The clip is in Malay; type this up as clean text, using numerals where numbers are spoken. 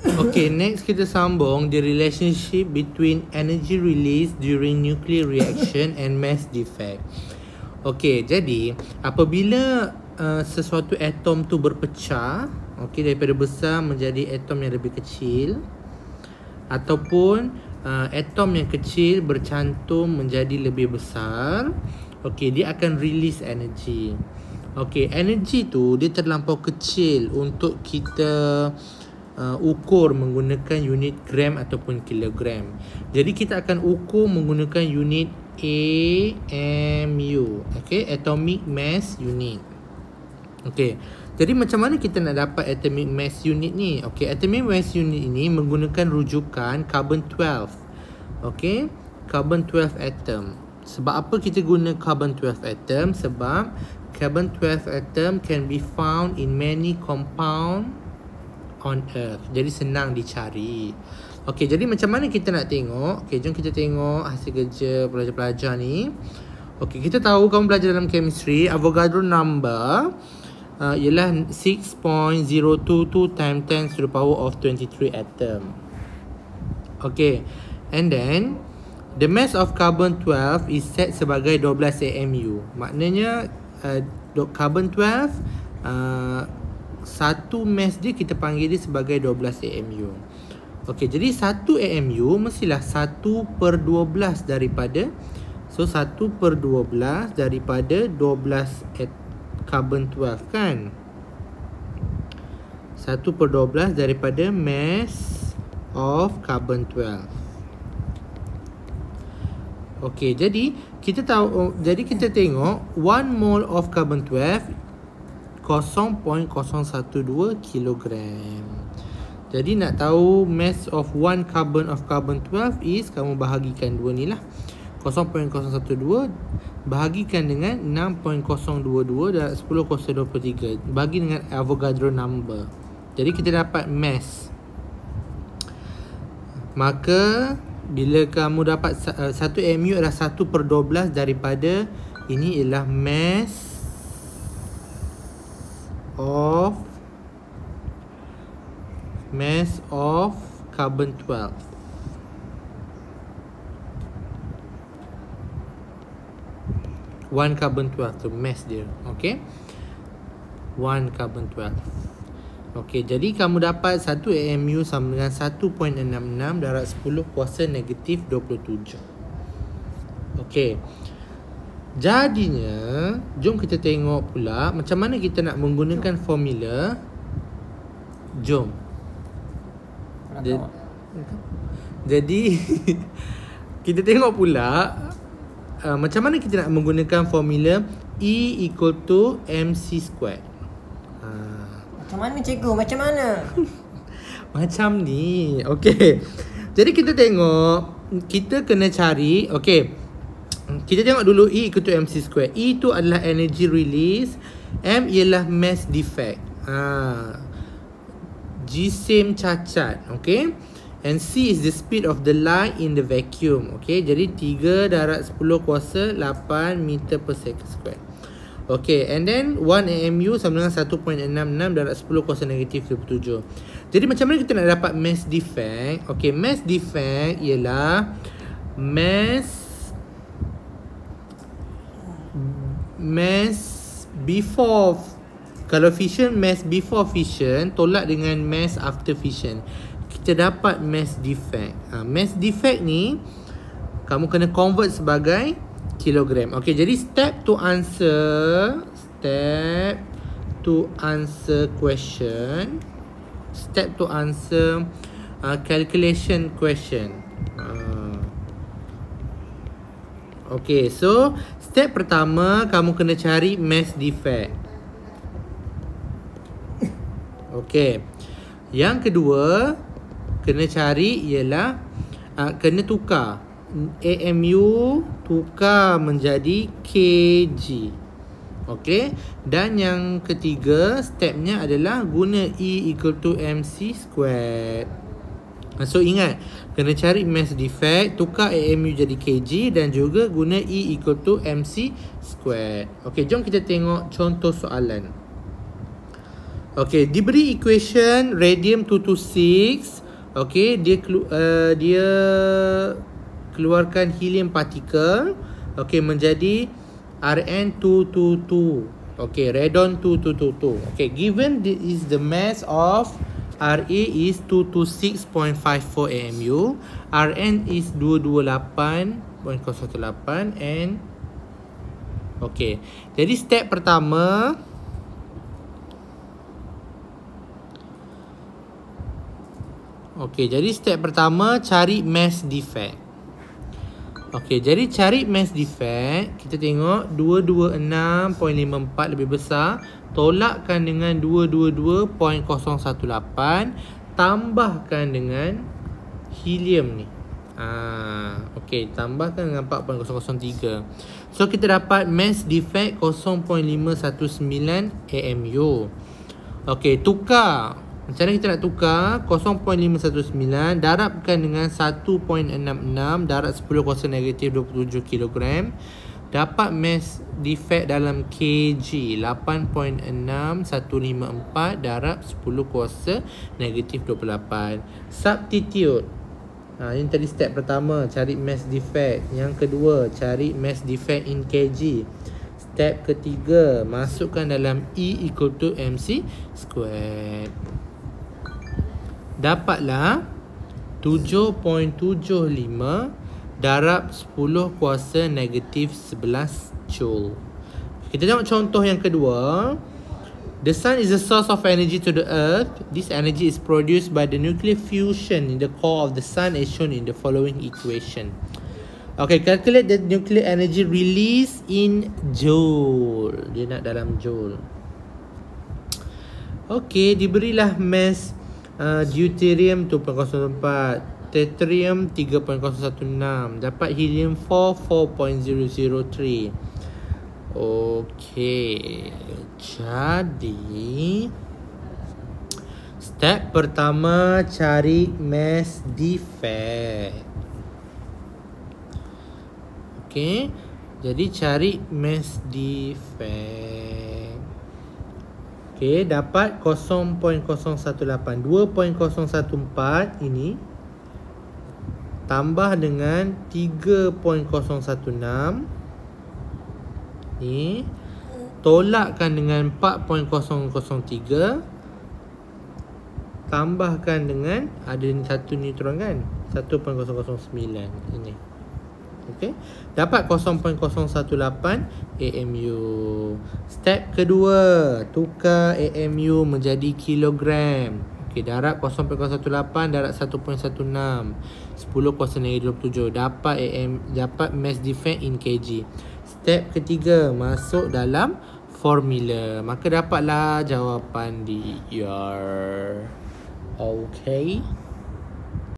Okay, next kita sambung the relationship between energy release during nuclear reaction and mass defect. Okay, jadi apabila sesuatu atom tu berpecah, okay, daripada besar menjadi atom yang lebih kecil, ataupun atom yang kecil bercantum menjadi lebih besar, okay, dia akan release energy. Okay, energy tu dia terlampau kecil untuk kita ukur menggunakan unit gram ataupun kilogram. Jadi kita akan ukur menggunakan unit AMU, okay, atomic mass unit. Okay, jadi macam mana kita nak dapat atomic mass unit ni? Okay, atomic mass unit ini menggunakan rujukan carbon 12. Okay, carbon 12 atom. Sebab apa kita guna carbon 12 atom? Sebab carbon 12 atom can be found in many compound on earth. Jadi senang dicari. Okey, jadi macam mana kita nak tengok? Okey, jom kita tengok hasil kerja pelajar-pelajar ni. Okey, kita tahu kamu belajar dalam chemistry, Avogadro number ialah 6.022 times 10 to the power of 23 atom. Okey, and then the mass of carbon 12 is set sebagai 12 AMU. Maknanya carbon 12 satu mass dia kita panggil dia sebagai 12 AMU. Okey, jadi 1 AMU mestilah 1/12 daripada, so 1/12 daripada 12 carbon 12 kan. 1/12 daripada mass of carbon 12. Okey, jadi kita tahu, jadi kita tengok 1 mole of carbon 12 0.012 kilogram. Jadi nak tahu mass of 1 carbon of carbon 12 is, kamu bahagikan dua ni lah, 0.012 bahagikan dengan 6.022 dan 10 / 1023 bagi dengan Avogadro number. Jadi kita dapat mass. Maka bila kamu dapat 1 AMU adalah 1/12 daripada ini ialah mass of carbon 12. One carbon 12 tu mass dia. Okay, 1 carbon 12. Okay, jadi kamu dapat 1 AMU sama dengan 1.66 darab 10 kuasa negatif 27. Okay, jadinya jom kita tengok pula macam mana kita nak menggunakan formula. Jom. Jadi kita tengok pula macam mana kita nak menggunakan formula E equal to MC squared. Macam mana cikgu? Macam mana? Macam ni. Okey. Jadi kita tengok, kita kena cari, okey. Kita tengok dulu E equal to MC squared. E tu adalah energy release, M ialah mass defect. G same cacat, okay. And C is the speed of the light in the vacuum, okay. Jadi 3 darab 10 kuasa 8 meter per second square. Okay, and then 1 AMU sama dengan 1.66 darab 10 kuasa negatif 27. Jadi macam mana kita nak dapat mass defect? Okay, mass defect ialah mass before, kalau fission, mass before fission tolak dengan mass after fission, kita dapat mass defect. Mass defect ni kamu kena convert sebagai kilogram. Okay, jadi step to answer question, step to answer calculation question. Okay, so step pertama kamu kena cari mass defect. Okay, yang kedua kena cari ialah kena tukar AMU, tukar menjadi kg. Okay, dan yang ketiga stepnya adalah guna E equal to MC squared. So ingat, kena cari mass defect, tukar AMU jadi kg dan juga guna E equal to MC squared. Okay, jom kita tengok contoh soalan. Okey, diberi equation radium 226. Okey, dia keluarkan helium particle. Okey, menjadi Rn222. Okey, radon 222. Okey, given this is the mass of Ra is 226.54 AMU, Rn is 228.08 and okey. Jadi step pertama, cari mass defect. Okey, jadi cari mass defect, kita tengok 226.54 lebih besar, tolakkan dengan 222.018, tambahkan dengan helium ni. Okey, tambahkan dengan 4.003. So kita dapat mass defect 0.519 AMU. Okey, tukar. Macam mana kita nak tukar? 0.519 darabkan dengan 1.66 darab 10 kuasa negatif 27 kg. Dapat mass defect dalam kg 8.6154 darab 10 kuasa negatif 28. Substitute. Ini tadi step pertama, cari mass defect. Yang kedua, cari mass defect in kg. Step ketiga, masukkan dalam E equal to MC squared. Dapatlah 7.75 darab 10 kuasa negatif 11 joule. Kita tengok contoh yang kedua. The sun is the source of energy to the earth. This energy is produced by the nuclear fusion in the core of the sun as shown in the following equation. Okay, calculate the nuclear energy released in joule. Dia nak dalam joule. Okay, diberilah mass deuterium 2.04, tritium 3.016, dapat helium 4.003. Okey, jadi step pertama, cari mass defect. Okey, jadi cari mass defect. Okey, dapat 0.018, 2.014 ini tambah dengan 3.016 ni, tolakkan dengan 4.003, tambahkan dengan ada satu neutron kan, 1.009 ini. Okey, dapat 0.018 AMU. Step kedua, tukar AMU menjadi kilogram. Okey, darab 0.018 darab 1.16, 10 kuasa negatif 27, dapat mass defect in kg. Step ketiga, masuk dalam formula, maka dapatlah jawapan di ER. Okay.